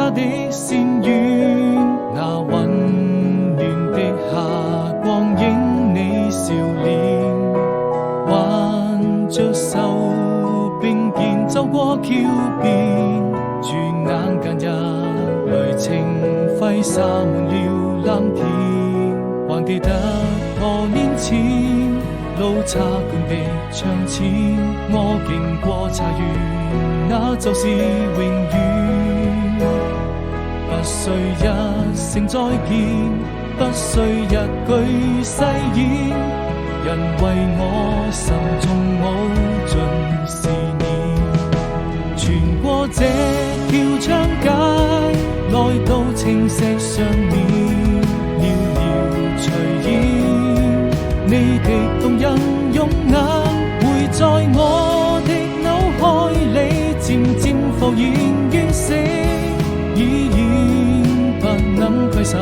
他的仙怨，那混亂的霞光映你笑臉，挽着手並肩走過橋邊，轉眼間日淚情揮灑滿了藍天，還記得多年前路差館的窗前，我經過茶園，那就是永遠。不需一聲再見，不需一句誓言，因為我心中無盡思念。穿過這條長街，來到青石上面，遙遙隨煙，你的動人容顏會在我的腦海裡漸漸浮現，完成已然不能攜手。